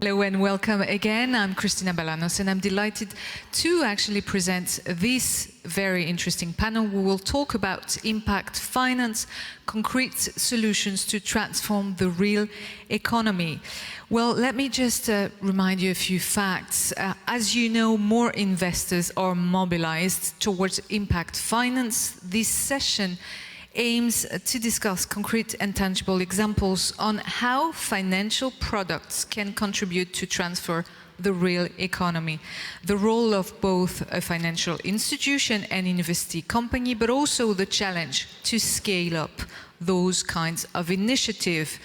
Hello and welcome again. I'm Christina Balanos and I'm delighted to actually present this very interesting panel. We will talk about impact finance, concrete solutions to transform the real economy. Well, let me just remind you a few facts. As you know, more investors are mobilized towards impact finance. This session aims to discuss concrete and tangible examples on how financial products can contribute to transfer the real economy, the role of both a financial institution and investee company, but also the challenge to scale up those kinds of initiatives.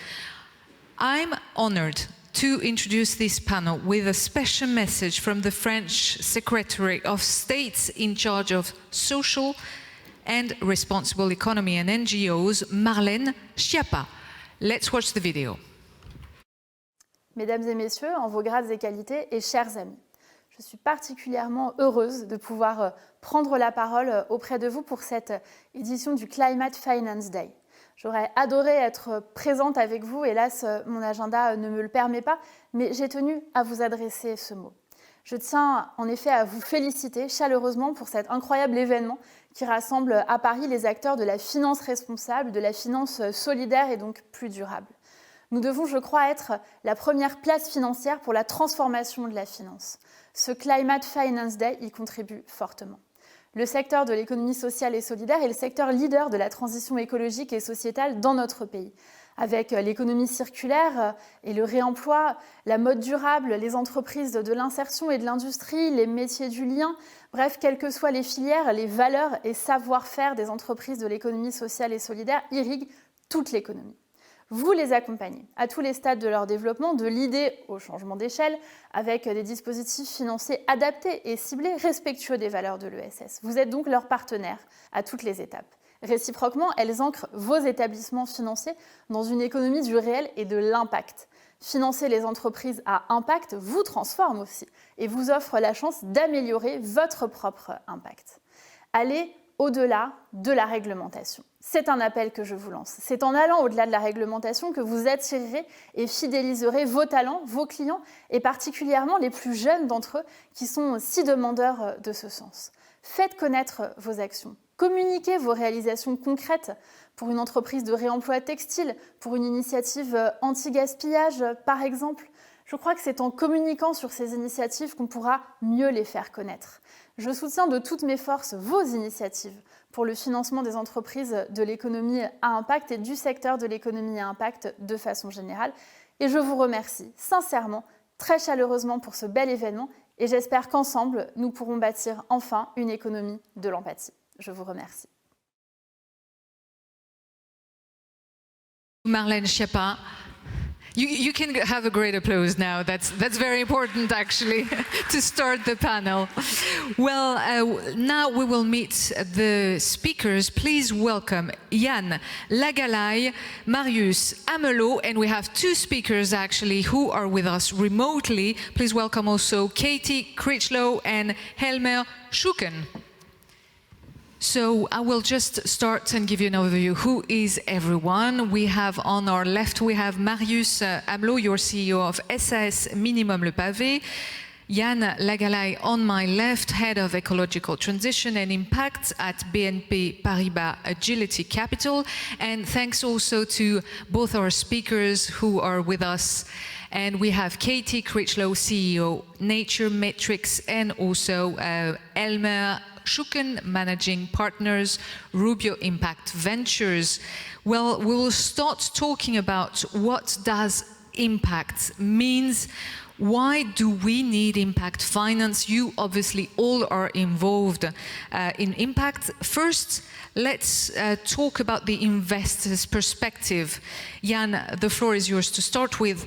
I'm honored to introduce this panel with a special message from the French Secretary of State in charge of social and responsible economy and NGOs, Marlène, Schiappa. Let's watch the video. Mesdames et messieurs, en vos grades et qualités et chers amis, je suis particulièrement heureuse de pouvoir prendre la parole auprès de vous pour cette édition du Climate Finance Day. J'aurais adoré être présente avec vous, hélas, mon agenda ne me le permet pas, mais j'ai tenu à vous adresser ce mot. Je tiens en effet à vous féliciter chaleureusement pour cet incroyable événement qui rassemble à Paris les acteurs de la finance responsable, de la finance solidaire et donc plus durable. Nous devons, je crois, être la première place financière pour la transformation de la finance. Ce Climate Finance Day y contribue fortement. Le secteur de l'économie sociale et solidaire est le secteur leader de la transition écologique et sociétale dans notre pays. Avec l'économie circulaire et le réemploi, la mode durable, les entreprises de l'insertion et de l'industrie, les métiers du lien, bref, quelles que soient les filières, les valeurs et savoir-faire des entreprises de l'économie sociale et solidaire irriguent toute l'économie. Vous les accompagnez à tous les stades de leur développement, de l'idée au changement d'échelle, avec des dispositifs financiers adaptés et ciblés, respectueux des valeurs de l'ESS. Vous êtes donc leurs partenaires à toutes les étapes. Réciproquement, elles ancrent vos établissements financiers dans une économie du réel et de l'impact. Financer les entreprises à impact vous transforme aussi et vous offre la chance d'améliorer votre propre impact. Allez au-delà de la réglementation. C'est un appel que je vous lance. C'est en allant au-delà de la réglementation que vous attirerez et fidéliserez vos talents, vos clients et particulièrement les plus jeunes d'entre eux qui sont si demandeurs de ce sens. Faites connaître vos actions. Communiquez vos réalisations concrètes pour une entreprise de réemploi textile, pour une initiative anti-gaspillage par exemple. Je crois que c'est en communiquant sur ces initiatives qu'on pourra mieux les faire connaître. Je soutiens de toutes mes forces vos initiatives pour le financement des entreprises de l'économie à impact et du secteur de l'économie à impact de façon générale. Et je vous remercie sincèrement, très chaleureusement pour ce bel événement et j'espère qu'ensemble, nous pourrons bâtir enfin une économie de l'empathie. Je vous remercie. Marlène Schiappa. You can have a great applause now. That's very important, actually, to start the panel. Well, now we will meet the speakers. Please welcome Yann, Lagalaye, Marius, Hamelot, and we have two speakers, actually, who are with us remotely. Please welcome also Katie, Critchlow, and Helmer, Schukken. So I will just start and give you an overview. Who is everyone? We have on our left, we have Marius Hamelot, your CEO of SAS Minimum Le Pavé. Yann Lagalaye on my left, Head of Ecological Transition and Impact at BNP Paribas Agility Capital. And thanks also to both our speakers who are with us. And we have Katie Critchlow, CEO, Nature Metrics, and also Helmer, Schukken, Managing Partners, Rubio Impact Ventures. Well, we will start talking about what does impact means. Why do we need impact finance? You obviously all are involved in impact. First, let's talk about the investor's perspective. Yann, the floor is yours to start with.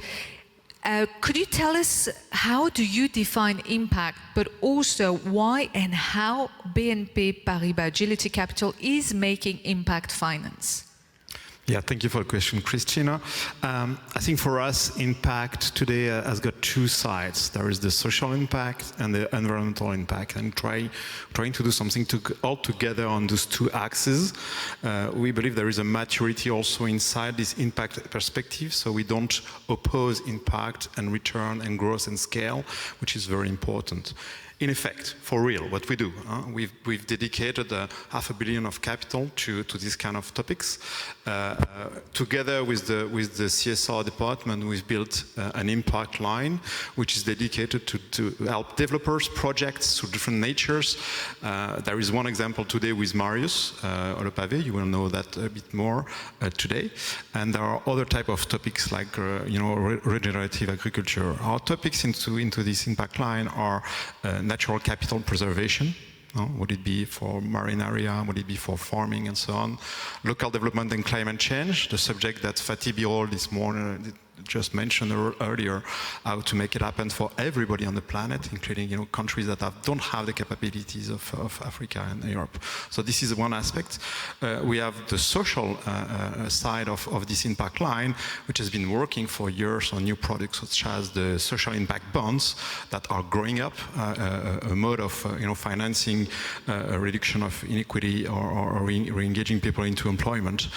Could you tell us how do you define impact, but also why and how BNP Paribas Agility Capital is making impact finance? Yeah, thank you for the question, Christina. I think for us, impact today has got two sides. There is the social impact and the environmental impact, and trying to do something all together on those two axes. We believe there is a maturity also inside this impact perspective, so we don't oppose impact and return and growth and scale, which is very important. In effect, for real, what we do, we've dedicated $500 million of capital to these kind of topics. Together with the CSR department, we've built an impact line, which is dedicated to help developers, projects through different natures. There is one example today with Marius, or Pavé. You will know that a bit more today. And there are other type of topics like, regenerative agriculture. Our topics into this impact line are natural capital preservation. Would it be for marine area? Would it be for farming and so on? Local development and climate change, the subject that Fatih Birol this morning just mentioned earlier, how to make it happen for everybody on the planet, including countries that don't have the capabilities of Africa and Europe. So this is one aspect. We have the social side of this impact line, which has been working for years on new products such as the social impact bonds that are growing up, a mode of financing a reduction of inequity or re-engaging people into employment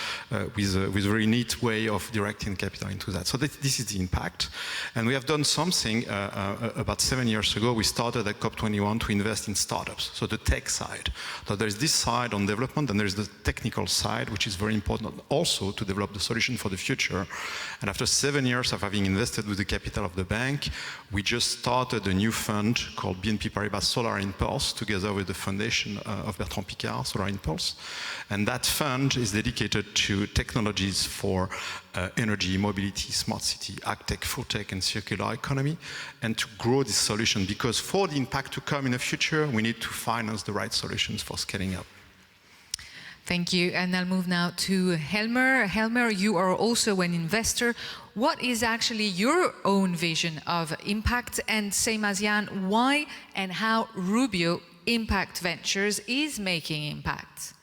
with a very neat way of directing capital into that. So this is the impact. And we have done something about 7 years ago. We started at COP21 to invest in startups, so the tech side. So there's this side on development, and there's the technical side, which is very important also to develop the solution for the future. And after 7 years of having invested with the capital of the bank, we just started a new fund called BNP Paribas Solar Impulse, together with the foundation of Bertrand Piccard, Solar Impulse. And that fund is dedicated to technologies for energy, mobility, smart city, agtech, foodtech, and circular economy, and to grow this solution, because for the impact to come in the future, we need to finance the right solutions for scaling up. Thank you. And I'll move now to Helmer. Helmer, you are also an investor. What is actually your own vision of impact? And same as Yann, why and how Rubio Impact Ventures is making impact?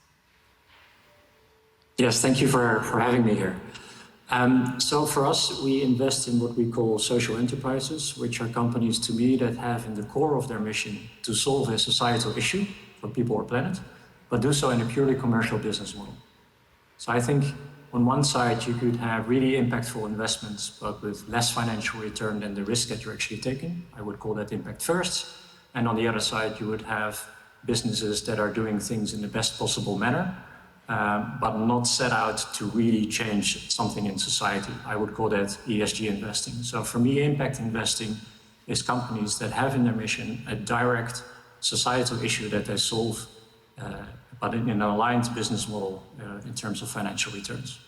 Yes, thank you for having me here. So for us, we invest in what we call social enterprises, which are companies to me that have in the core of their mission to solve a societal issue for people or planet, but do so in a purely commercial business model. So I think on one side, you could have really impactful investments, but with less financial return than the risk that you're actually taking. I would call that impact first. And on the other side, you would have businesses that are doing things in the best possible manner, but not set out to really change something in society. I would call that ESG investing. So for me, impact investing is companies that have in their mission a direct societal issue that they solve, but in an aligned business model in terms of financial returns.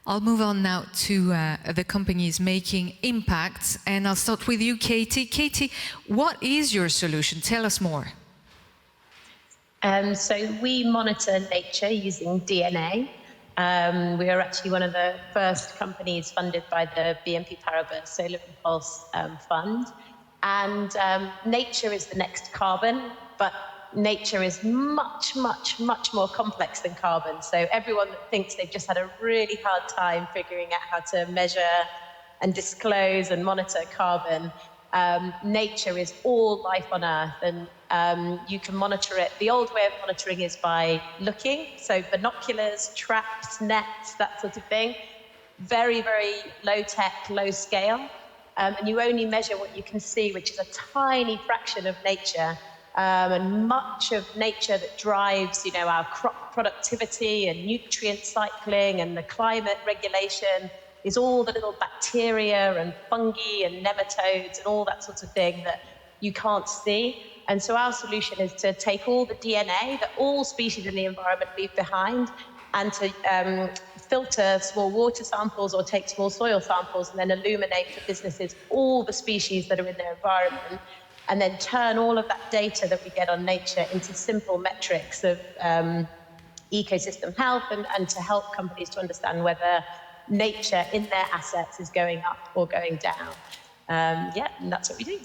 I'll move on now to the companies making impacts, and I'll start with you, Katie. Katie, what is your solution? Tell us more. So we monitor nature using DNA. We are actually one of the first companies funded by the BNP Paribas Solar Impulse Fund. And nature is the next carbon, but nature is much, much, much more complex than carbon. So everyone that thinks they've just had a really hard time figuring out how to measure and disclose and monitor carbon, nature is all life on Earth, and you can monitor it. The old way of monitoring is by looking, so binoculars, traps, nets, that sort of thing. Very, very low tech, low scale. And you only measure what you can see, which is a tiny fraction of nature. And much of nature that drives, our crop productivity and nutrient cycling and the climate regulation is all the little bacteria and fungi and nematodes and all that sort of thing that you can't see. And so our solution is to take all the DNA that all species in the environment leave behind and to filter small water samples or take small soil samples and then illuminate for businesses all the species that are in their environment, and then turn all of that data that we get on nature into simple metrics of ecosystem health and to help companies to understand whether nature in their assets is going up or going down. And that's what we do.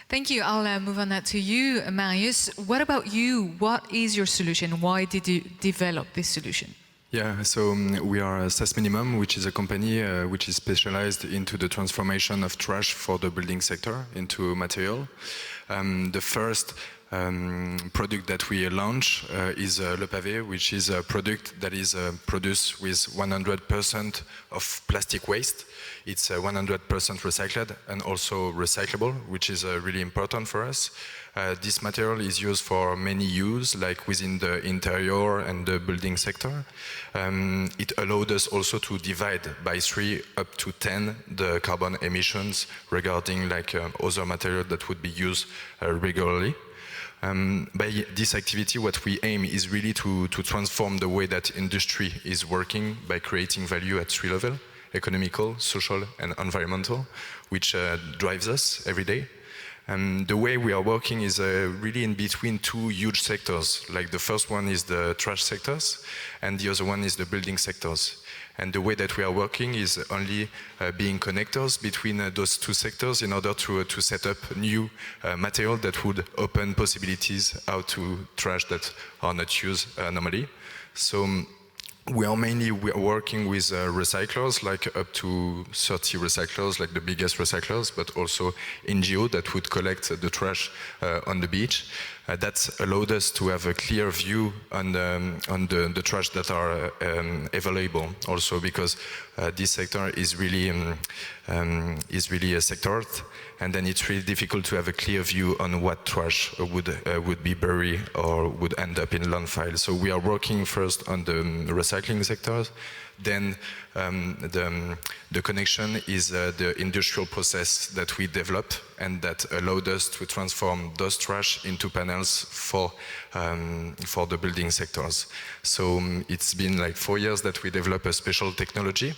Thank you. I'll move on that to you, Marius. What about you? What is your solution? Why did you develop this solution? Yeah, so we are SAS Minimum, which is a company which is specialized into the transformation of trash for the building sector into material. The first product that we launch is Le Pavé, which is a product that is produced with 100% of plastic waste. It's 100% recycled and also recyclable, which is really important for us. This material is used for many use, like within the interior and the building sector. It allowed us also to divide by 3 up to 10 the carbon emissions regarding like other material that would be used regularly. By this activity, what we aim is really to transform the way that industry is working by creating value at 3 levels: economical, social, and environmental, which drives us every day. The way we are working is really in between 2 huge sectors. Like the first one is the trash sectors, and the other one is the building sectors. And the way that we are working is only being connectors between those 2 sectors in order to set up new material that would open possibilities out to trash that are not used normally. So we are mainly working with recyclers, like up to 30 recyclers, like the biggest recyclers, but also NGOs that would collect the trash on the beach. That allowed us to have a clear view on the trash that are available. Also, because this sector is really a sector, and then it's really difficult to have a clear view on what trash would be buried or would end up in landfill. So we are working first on the recycling sectors. Then the connection is the industrial process that we developed and that allowed us to transform those trash into panels for the building sectors. So it's been like 4 years that we developed a special technology.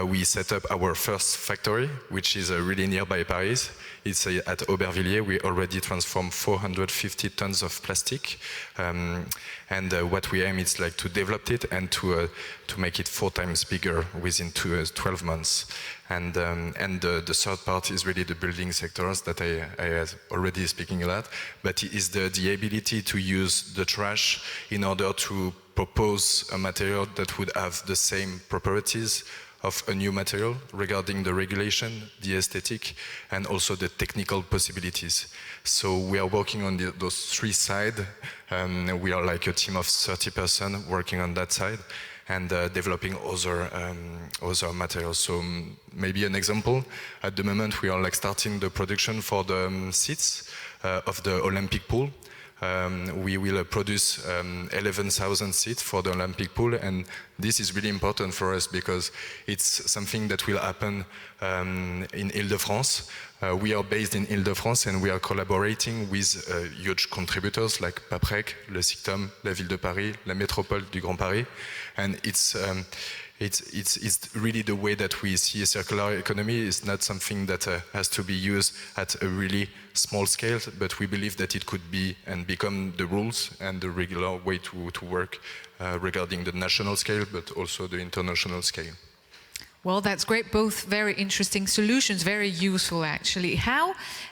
We set up our first factory, which is really nearby Paris. It's at Aubervilliers. We already transformed 450 tons of plastic. And what we aim is like to develop it and to make it 4 times bigger within 12 months. And the third part is really the building sectors that I was already speaking a lot, but it is the ability to use the trash in order to propose a material that would have the same properties of a new material regarding the regulation, the aesthetic, and also the technical possibilities. So we are working on those 3 sides. We are like a team of 30 persons working on that side and developing other materials. So maybe an example, at the moment we are like starting the production for the seats of the Olympic pool. We will produce 11,000 seats for the Olympic pool, and this is really important for us because it's something that will happen in Île-de-France. We are based in Île-de-France and we are collaborating with huge contributors like Paprec, le SICTOM, la Ville de Paris, la Métropole du Grand Paris, and it's really the way that we see a circular economy. Is not something that has to be used at a really small scale, but we believe that it could be and become the rules and the regular way to work regarding the national scale, but also the international scale. Well, that's great. Both very interesting solutions, very useful actually.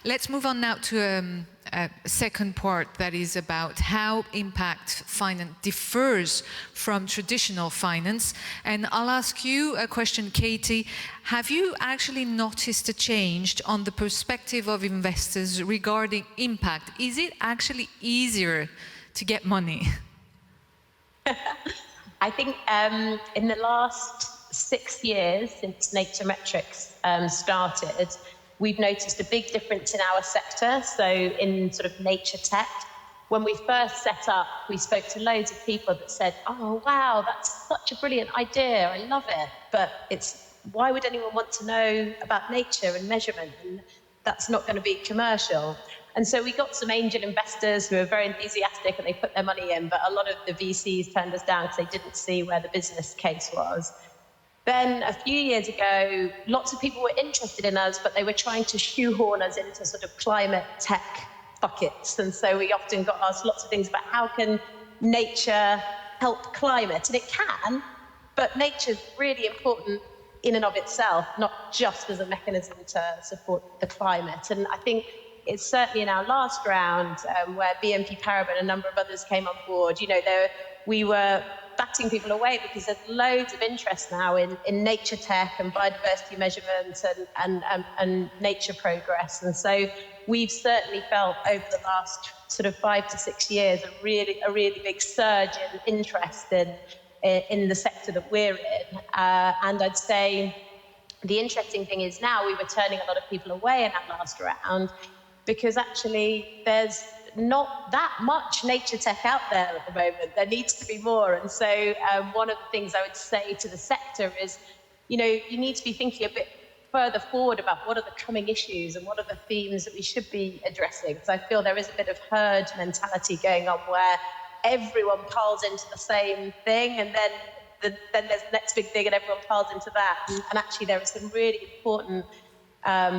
Let's move on now to a second part that is about how impact finance differs from traditional finance. And I'll ask you a question, Katie. Have you actually noticed a change on the perspective of investors regarding impact? Is it actually easier to get money? I think in the last 6 years since Nature Metrics started, we've noticed a big difference in our sector. So in sort of nature tech, when we first set up, we spoke to loads of people that said, oh, wow, that's such a brilliant idea. I love it. But why would anyone want to know about nature and measurement? And that's not going to be commercial. And so we got some angel investors who were very enthusiastic and they put their money in, but a lot of the VCs turned us down because they didn't see where the business case was. Then a few years ago, lots of people were interested in us, but they were trying to shoehorn us into sort of climate tech buckets. And so we often got asked lots of things about how can nature help climate? And it can, but nature's really important in and of itself, not just as a mechanism to support the climate. And I think it's certainly in our last round where BNP Paribas and a number of others came on board, we were batting people away because there's loads of interest now in nature tech and biodiversity measurements and nature progress. And so we've certainly felt over the last sort of 5 to 6 years a really big surge in interest in the sector that we're in. And I'd say the interesting thing is now we were turning a lot of people away in that last round because actually there's not that much nature tech out there at the moment. There needs to be more. And so one of the things I would say to the sector is, you need to be thinking a bit further forward about what are the coming issues and what are the themes that we should be addressing. Because I feel there is a bit of herd mentality going on where everyone piles into the same thing and then there's the next big thing and everyone piles into that. And actually there are some really important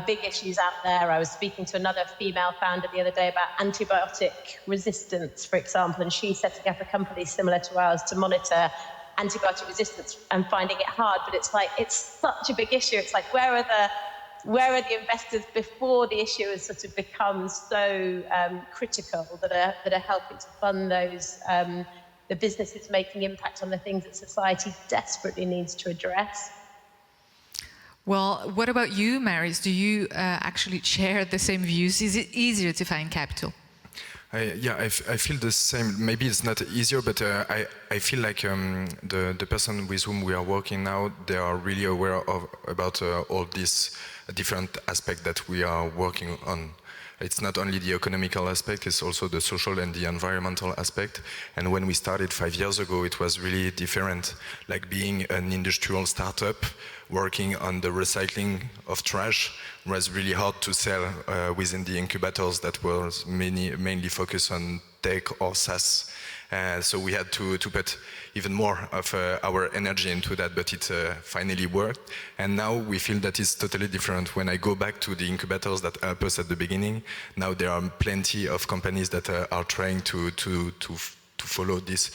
big issues out there. I was speaking to another female founder the other day about antibiotic resistance, for example, and she's setting up a company similar to ours to monitor antibiotic resistance and finding it hard. But it's like, it's such a big issue. It's like, where are the investors before the issue has sort of become so critical that are helping to fund those the businesses making impact on the things that society desperately needs to address. Well, what about you, Marius? Do you actually share the same views? Is it easier to find capital? I feel the same. Maybe it's not easier, but I feel like the person with whom we are working now, they are really aware about all these different aspects that we are working on. It's not only the economical aspect, it's also the social and the environmental aspect. And when we started 5 years ago, it was really different, like being an industrial startup, working on the recycling of trash was really hard to sell within the incubators that was mainly focused on tech or SaaS. So we had to put even more of our energy into that, but it finally worked. And now we feel that it's totally different. When I go back to the incubators that helped us at the beginning, now there are plenty of companies that are trying to follow this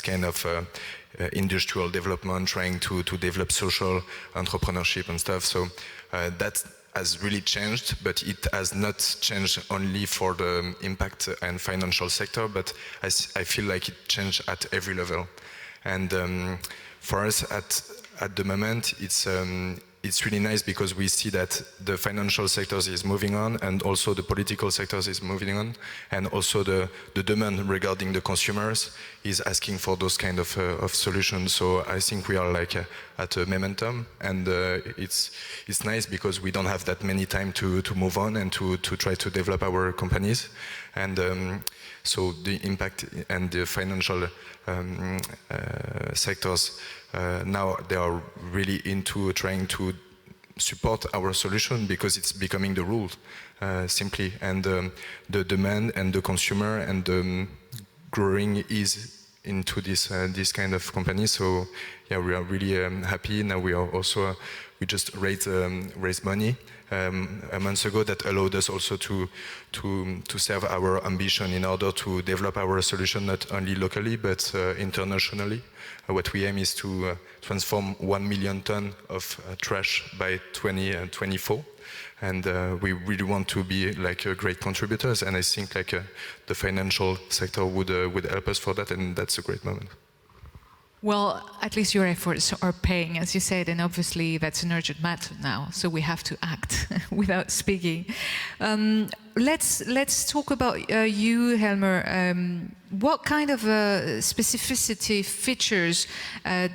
kind of industrial development, trying to develop social entrepreneurship and stuff. So that has really changed, but it has not changed only for the impact and financial sector, but I feel like it changed at every level. And for us at the moment, it's really nice because we see that the financial sectors is moving on and also the political sectors is moving on, and also the demand regarding the consumers is asking for those kind of solutions. So I think we are like at a momentum, and it's nice because we don't have that many time to move on and to try to develop our companies. And so the impact and the financial sectors now they are really into trying to support our solution because it's becoming the rule simply, and the demand and the consumer and the growing is into this kind of company. So yeah, we are really happy. Now we are also we just raised money a month ago that allowed us also to serve our ambition in order to develop our solution not only locally but internationally. What we aim is to transform 1 million tons of trash by 2024, and we really want to be like great contributors. And I think like the financial sector would help us for that, and that's a great moment. Well, at least your efforts are paying, as you said, and obviously that's an urgent matter now, so we have to act without speaking. Let's talk about you, Helmer. What kind of specificity features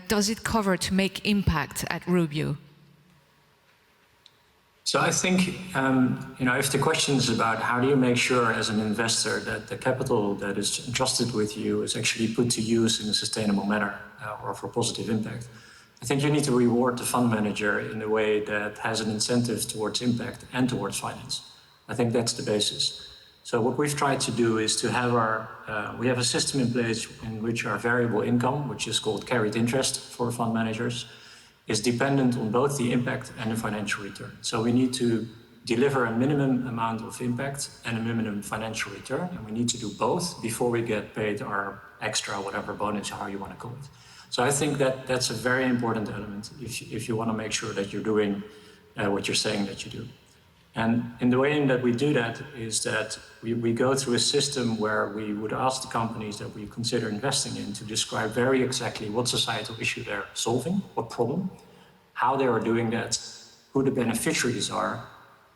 does it cover to make impact at Rubio? So I think, if the question is about how do you make sure as an investor that the capital that is entrusted with you is actually put to use in a sustainable manner or for positive impact, I think you need to reward the fund manager in a way that has an incentive towards impact and towards finance. I think that's the basis. So what we've tried to do is to have we have a system in place in which our variable income, which is called carried interest for fund managers, is dependent on both the impact and the financial return. So we need to deliver a minimum amount of impact and a minimum financial return, and we need to do both before we get paid our extra, whatever bonus, how you want to call it. So I think that that's a very important element if you want to make sure that you're doing what you're saying that you do. And in the way in that we do that is that we go through a system where we would ask the companies that we consider investing in to describe very exactly what societal issue they're solving, what problem, how they are doing that, who the beneficiaries are,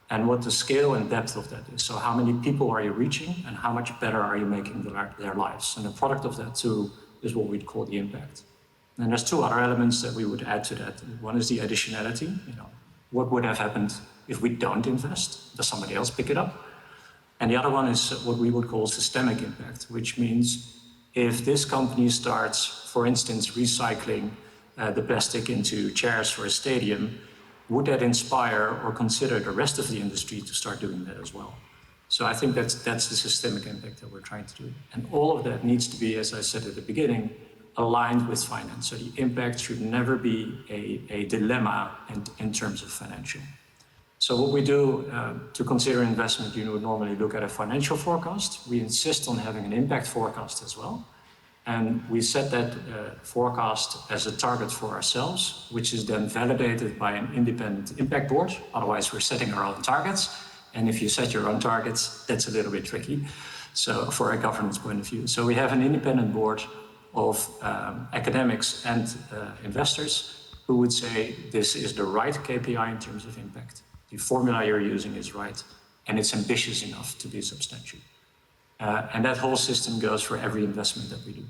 and what the scale and depth of that is. So how many people are you reaching and how much better are you making their lives? And the product of that too is what we'd call the impact. And there's two other elements that we would add to that. One is the additionality, what would have happened if we don't invest? Does somebody else pick it up? And the other one is what we would call systemic impact, which means if this company starts, for instance, recycling the plastic into chairs for a stadium, would that inspire or consider the rest of the industry to start doing that as well? So I think that's the systemic impact that we're trying to do. And all of that needs to be, as I said at the beginning, aligned with finance. So the impact should never be a dilemma in terms of financial. So what we do to consider investment, you would normally look at a financial forecast. We insist on having an impact forecast as well. And we set that forecast as a target for ourselves, which is then validated by an independent impact board. Otherwise, we're setting our own targets. And if you set your own targets, that's a little bit tricky. So for a governance point of view. So we have an independent board of academics and investors who would say this is the right KPI in terms of impact. The formula you're using is right, and it's ambitious enough to be substantial. And that whole system goes for every investment that we do.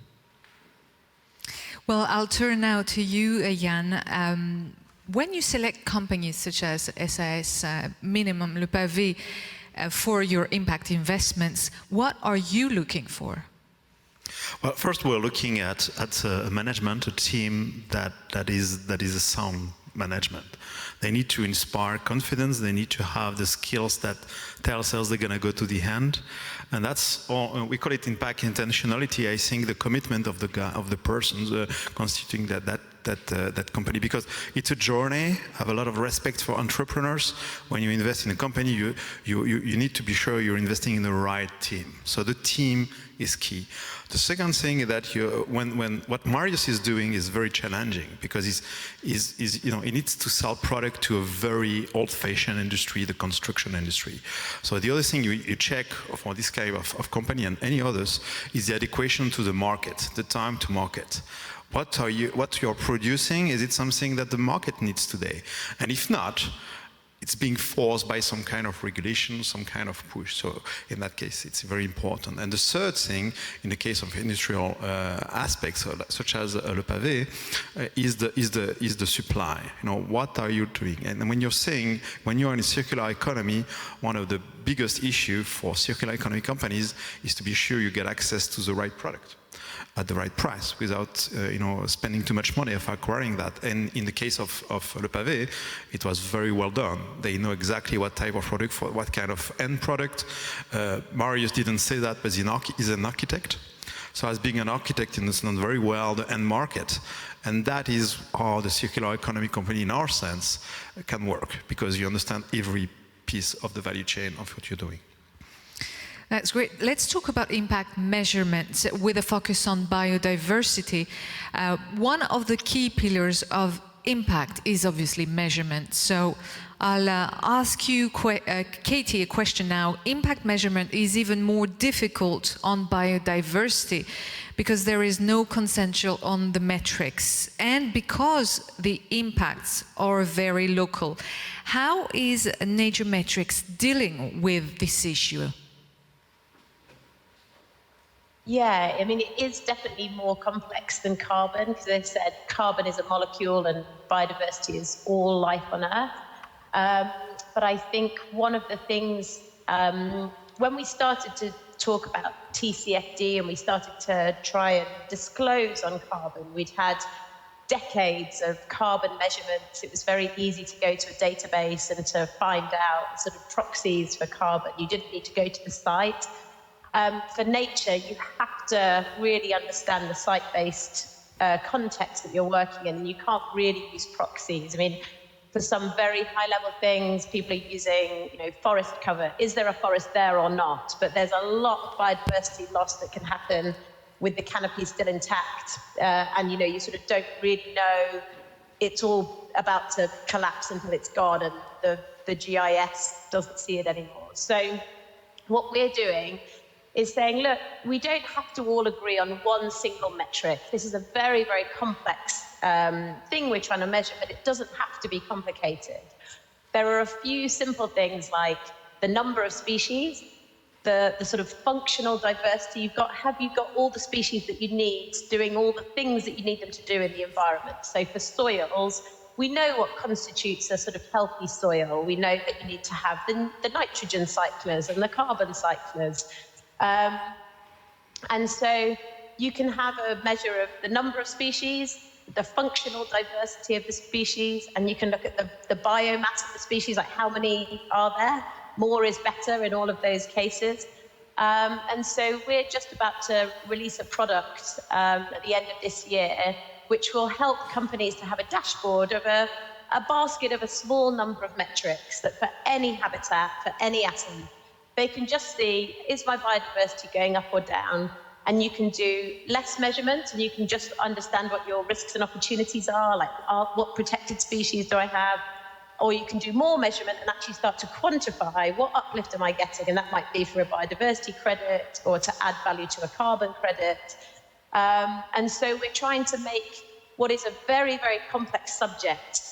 Well, I'll turn now to you, Yann. When you select companies such as SAS Minimum, Le Pavé, for your impact investments, what are you looking for? Well, first we're looking at a management, a team that is a sound management. They need to inspire confidence. They need to have the skills that tell us they're going to go to the end, and that's all. We call it impact intentionality. I think the commitment of the persons constituting that company, because it's a journey. I have a lot of respect for entrepreneurs. When you invest in a company, you need to be sure you're investing in the right team. So the team is key. The second thing is that when what Marius is doing is very challenging, because he needs to sell product to a very old-fashioned industry, the construction industry. So the other thing you check for this kind of company and any others is the adequation to the market, the time to market. What you're producing, is it something that the market needs today? And if not, it's being forced by some kind of regulation, some kind of push. So in that case, it's very important. And the third thing, in the case of industrial aspects, such as Le Pavé, is the supply. What are you doing? And when you're in a circular economy, one of the biggest issues for circular economy companies is to be sure you get access to the right product at the right price without spending too much money of acquiring that. And in the case of Le Pavé, it was very well done. They know exactly what type of product, for what kind of end product. Marius didn't say that, but he's an architect. So as being an architect, he understands very well the end market. And that is how the circular economy company, in our sense, can work, because you understand every piece of the value chain of what you're doing. That's great. Let's talk about impact measurements with a focus on biodiversity. One of the key pillars of impact is obviously measurement. So I'll ask you, Katie, a question now. Impact measurement is even more difficult on biodiversity because there is no consensus on the metrics and because the impacts are very local. How is Nature Metrics dealing with this issue? Yeah, I mean, it is definitely more complex than carbon, because they said carbon is a molecule and biodiversity is all life on Earth. But I think one of the things, when we started to talk about TCFD and we started to try and disclose on carbon, we'd had decades of carbon measurements. It was very easy to go to a database and to find out sort of proxies for carbon. You didn't need to go to the site. For nature, you have to really understand the site-based context that you're working in. You can't really use proxies. I mean, for some very high-level things, people are using, forest cover. Is there a forest there or not? But there's a lot of biodiversity loss that can happen with the canopy still intact. And, you sort of don't really know. It's all about to collapse until it's gone, and the the GIS doesn't see it anymore. So what we're doing is saying, look, we don't have to all agree on one single metric. This is a very, very complex thing we're trying to measure, but it doesn't have to be complicated. There are a few simple things like the number of species, the sort of functional diversity you've got. Have you got all the species that you need doing all the things that you need them to do in the environment? So for soils, we know what constitutes a sort of healthy soil. We know that you need to have the nitrogen cyclers and the carbon cyclers. And so you can have a measure of the number of species, the functional diversity of the species, and you can look at the biomass of the species, like how many are there. More is better in all of those cases. And so we're just about to release a product at the end of this year, which will help companies to have a dashboard of a basket of a small number of metrics that for any habitat, for any atom, they can just see, is my biodiversity going up or down? And you can do less measurements, and you can just understand what your risks and opportunities are, like what protected species do I have? Or you can do more measurement and actually start to quantify what uplift am I getting, and that might be for a biodiversity credit or to add value to a carbon credit. And so we're trying to make what is a very, very complex subject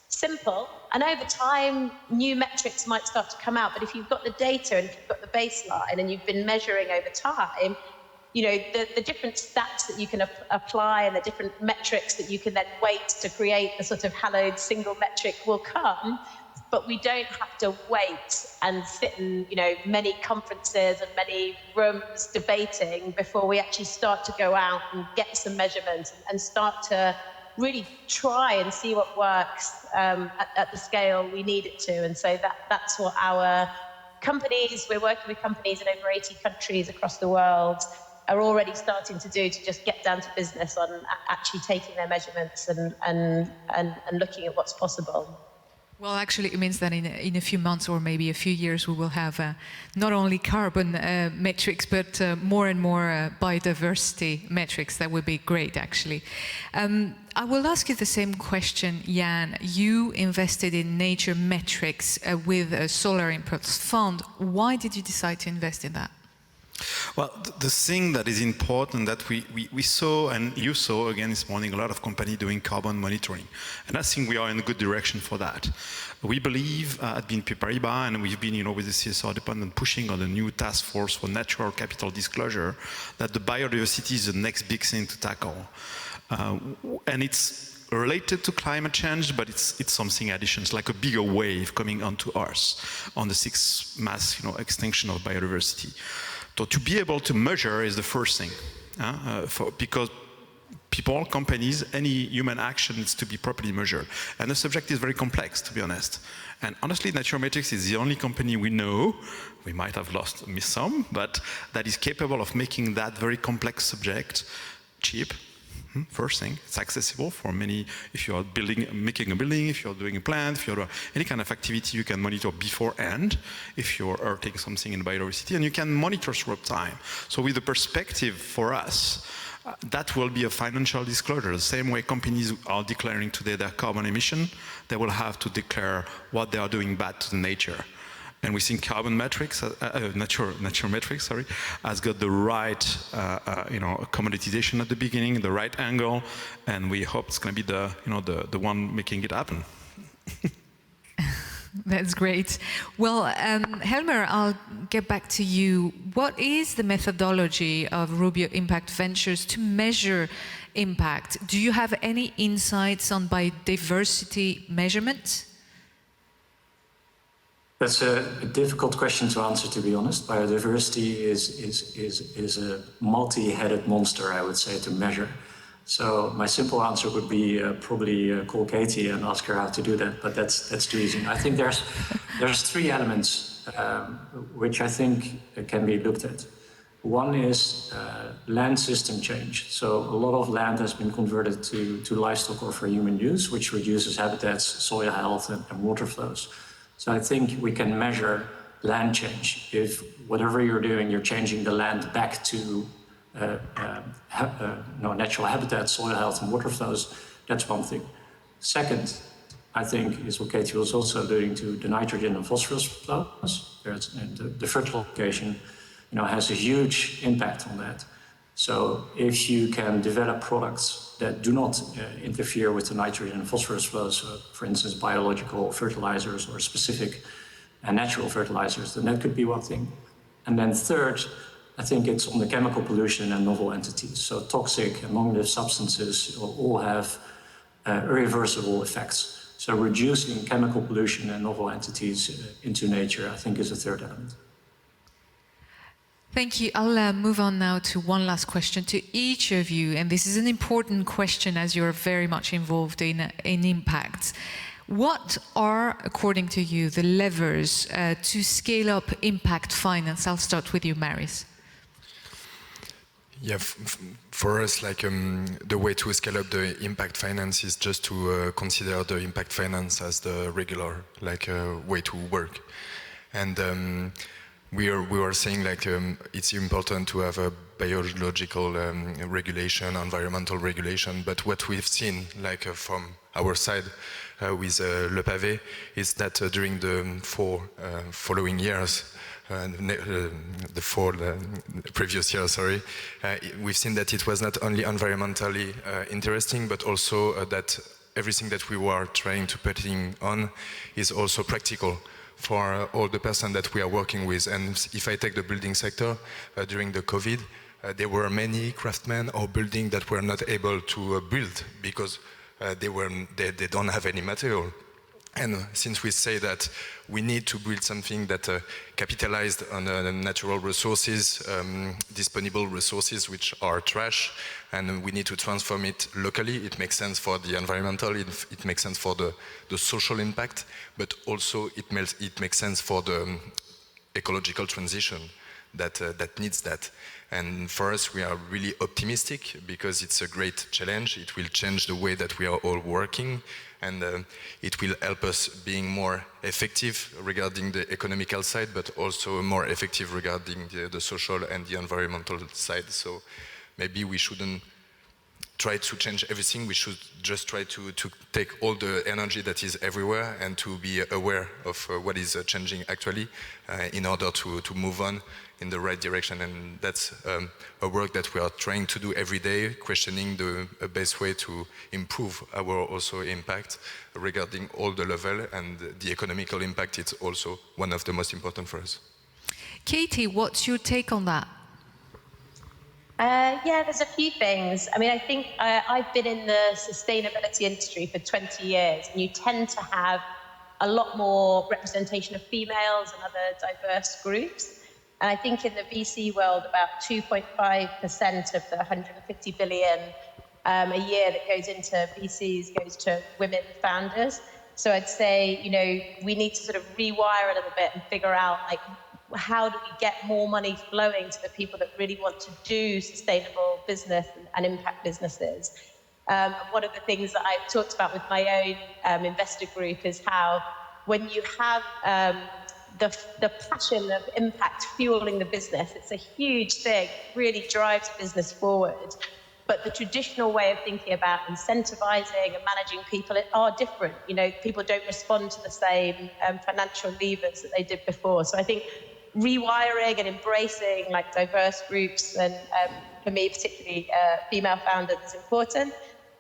simple, and over time new metrics might start to come out, but if you've got the data and if you've got the baseline and you've been measuring over time, you know, the different stats that you can apply and the different metrics that you can then weight to create the sort of hallowed single metric will come, but we don't have to wait and sit in, you know, many conferences and many rooms debating before we actually start to go out and get some measurements and start to really try and see what works at the scale we need it to. And so that's what our companies, we're working with companies in over 80 countries across the world, are already starting to do, to just get down to business on actually taking their measurements and looking at what's possible. Well, actually, it means that in a few months or maybe a few years, we will have not only carbon metrics, but more and more biodiversity metrics. That would be great, actually. I will ask you the same question, Yann. You invested in nature metrics with a Solar Impulse Fund. Why did you decide to invest in that? Well, the thing that is important that we saw, and you saw again this morning, a lot of companies doing carbon monitoring. And I think we are in a good direction for that. We believe at BNP Paribas, and we've been, you know, with the CSR department pushing on the new task force for natural capital disclosure, that the biodiversity is the next big thing to tackle. And it's related to climate change, but it's something additional. It's like a bigger wave coming onto Earth on the sixth mass, you know, extinction of biodiversity. So to be able to measure is the first thing, because people, companies, any human action needs to be properly measured. And the subject is very complex, to be honest. And honestly, Naturmetrics is the only company we know, we might have missed some, but that is capable of making that very complex subject cheap. First thing, it's accessible for many. If you're making a building, if you're doing a plant, if you're doing any kind of activity, you can monitor beforehand. If you're hurting something in biodiversity, and you can monitor throughout time. So with the perspective for us, that will be a financial disclosure. The same way companies are declaring today their carbon emission, they will have to declare what they are doing bad to the nature. And we think carbon metrics, nature metrics, sorry, has got the right, you know, commoditization at the beginning, the right angle, and we hope it's going to be the, you know, the one making it happen. That's great. Well, Helmer, I'll get back to you. What is the methodology of Rubio Impact Ventures to measure impact? Do you have any insights on biodiversity measurement? That's a difficult question to answer, to be honest. Biodiversity is a multi-headed monster, I would say, to measure. So my simple answer would be probably call Katie and ask her how to do that, but that's too easy. I think there's three elements which I think can be looked at. One is land system change. So a lot of land has been converted to livestock or for human use, which reduces habitats, soil health, and water flows. So I think we can measure land change. If whatever you're doing, you're changing the land back to natural habitat, soil health, and water flows, that's one thing. Second, I think, is what Katie was also alluding to, the nitrogen and phosphorus flows. The fertilization, has a huge impact on that. So if you can develop products that do not interfere with the nitrogen and phosphorus flows, for instance, biological fertilizers or specific natural fertilizers, then that could be one thing. And then third, I think it's on the chemical pollution and novel entities. So toxic and long-lived substances all have irreversible effects. So reducing chemical pollution and novel entities into nature, I think, is a third element. Thank you. I'll move on now to one last question to each of you, and this is an important question as you're very much involved in impact. What are, according to you, the levers to scale up impact finance? I'll start with you, Marius. Yeah, for us, the way to scale up the impact finance is just to consider the impact finance as the regular way to work, and we were saying it's important to have a biological regulation, environmental regulation. But what we've seen from our side with Le Pavé is that during the following years. Previous year, sorry, we've seen that it was not only environmentally interesting, but also that everything that we were trying to put on is also practical for all the person that we are working with. And if I take the building sector, during the COVID, there were many craftsmen or buildings that were not able to build because they don't have any material. And since we say that we need to build something that capitalized on natural resources, disponible resources, which are trash, and we need to transform it locally, it makes sense for the environmental, it makes sense for the social impact, but also it makes sense for the ecological transition that needs that. And for us, we are really optimistic because it's a great challenge. It will change the way that we are all working, and it will help us being more effective regarding the economical side, but also more effective regarding the social and the environmental side. So maybe we shouldn't try to change everything. We should just try to take all the energy that is everywhere and to be aware of what is changing actually in order to move on in the right direction. And that's a work that we are trying to do every day, questioning the best way to improve our also impact regarding all the level, and the economical impact is also one of the most important for us. Katie, what's your take on that? Yeah, there's a few things. I mean, I think I've been in the sustainability industry for 20 years, and you tend to have a lot more representation of females and other diverse groups. And I think in the VC world, about 2.5% of the 150 billion a year that goes into VCs goes to women founders. So I'd say, we need to sort of rewire a little bit and figure out, how do we get more money flowing to the people that really want to do sustainable business and impact businesses? One of the things that I've talked about with my own investor group is how when you have the passion of impact fueling the business, it's a huge thing, it really drives business forward. But the traditional way of thinking about incentivizing and managing people are different. People don't respond to the same financial levers that they did before. So I think rewiring and embracing diverse groups, and for me particularly female founders, is important.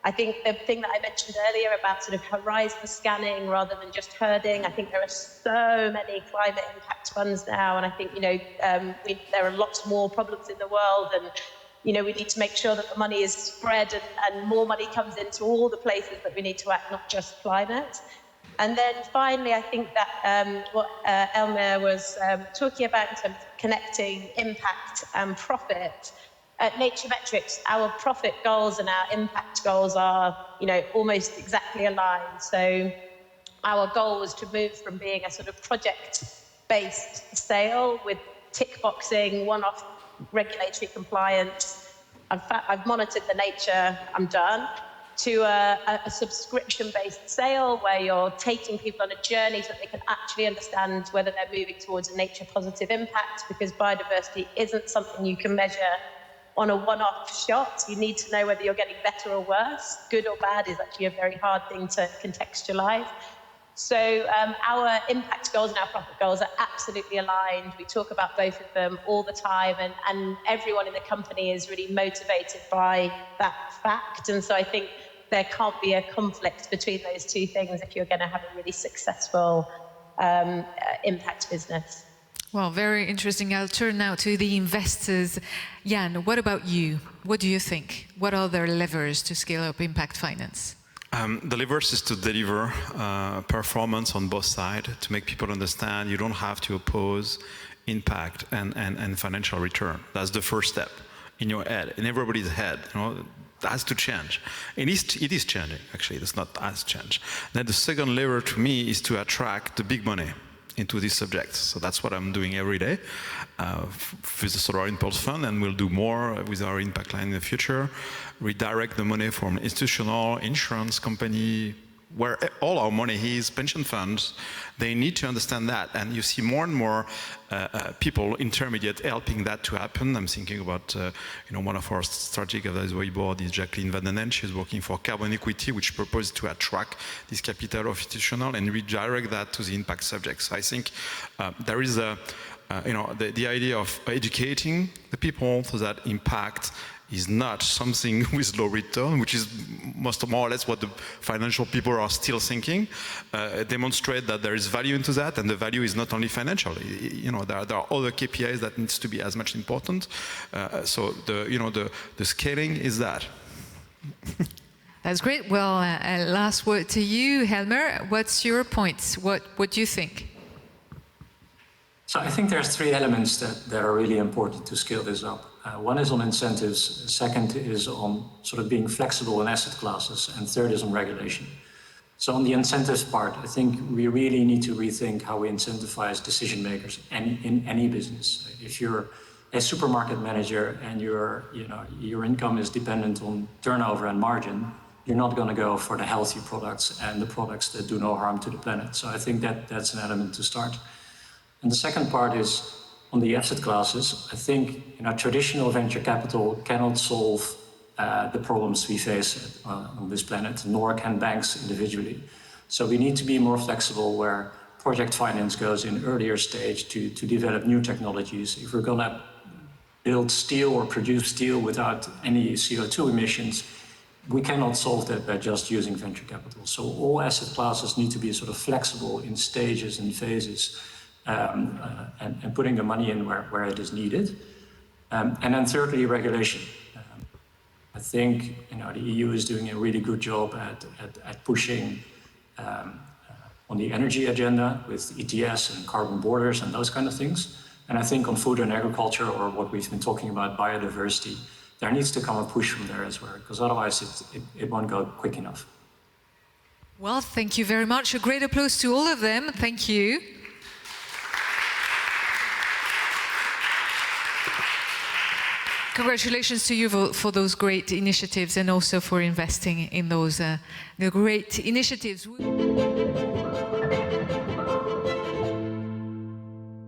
I think the thing that I mentioned earlier about sort of horizon scanning rather than just herding, I think there are so many climate impact funds now, and I think there are lots more problems in the world, and we need to make sure that the money is spread and more money comes into all the places that we need to act, not just climate. And then finally, I think that what Helmer was talking about in terms of connecting impact and profit. At Nature Metrics, our profit goals and our impact goals are, almost exactly aligned. So our goal was to move from being a sort of project-based sale with tick boxing, one-off regulatory compliance. I've monitored the nature, I'm done, to a subscription-based sale where you're taking people on a journey so that they can actually understand whether they're moving towards a nature-positive impact, because biodiversity isn't something you can measure on a one-off shot. You need to know whether you're getting better or worse. Good or bad is actually a very hard thing to contextualize. So our impact goals and our profit goals are absolutely aligned. We talk about both of them all the time, and everyone in the company is really motivated by that fact. And so I think there can't be a conflict between those two things if you're going to have a really successful impact business. Well, very interesting. I'll turn now to the investors. Yann, what about you? What do you think? What are their levers to scale up impact finance? The levers is to deliver performance on both sides, to make people understand you don't have to oppose impact and financial return. That's the first step in your head, in everybody's head. You know, that has to change. It is changing, actually. It's not as changed. Then the second lever to me is to attract the big money into these subjects. So that's what I'm doing every day with the Solar Impulse Fund, and we'll do more with our impact line in the future. Redirect the money from institutional, insurance company, where all our money is, pension funds. They need to understand that, and you see more and more people, intermediate, helping that to happen. I'm thinking about, one of our strategic advisory board is Jacqueline Van Den. She's working for Carbon Equity, which proposes to attract this capital of institutional and redirect that to the impact subjects. So I think there is the idea of educating the people so that impact is not something with low return, which is more or less what the financial people are still thinking. Demonstrate that there is value into that, and the value is not only financial. There are other KPIs that needs to be as much important. So the scaling is that. That's great. Well, last word to you, Helmer. What's your point? What do you think? So I think there's three elements that are really important to scale this up. One is on incentives, second is on sort of being flexible in asset classes, and third is on regulation. So on the incentives part, I think we really need to rethink how we incentivize decision makers in any business. If you're a supermarket manager and your income is dependent on turnover and margin, you're not going to go for the healthy products and the products that do no harm to the planet. So I think that's an element to start. And the second part is on the asset classes. I think traditional venture capital cannot solve the problems we face on this planet, nor can banks individually. So we need to be more flexible, where project finance goes in earlier stage to develop new technologies. If we're going to build steel or produce steel without any CO2 emissions, we cannot solve that by just using venture capital. So all asset classes need to be sort of flexible in stages and phases. And putting the money in where it is needed. And then thirdly, regulation. I think the EU is doing a really good job at pushing on the energy agenda with ETS and carbon borders and those kind of things. And I think on food and agriculture, or what we've been talking about, biodiversity, there needs to come a push from there as well, because otherwise it won't go quick enough. Well, thank you very much. A great applause to all of them. Thank you. Congratulations to you for those great initiatives, and also for investing in those great initiatives.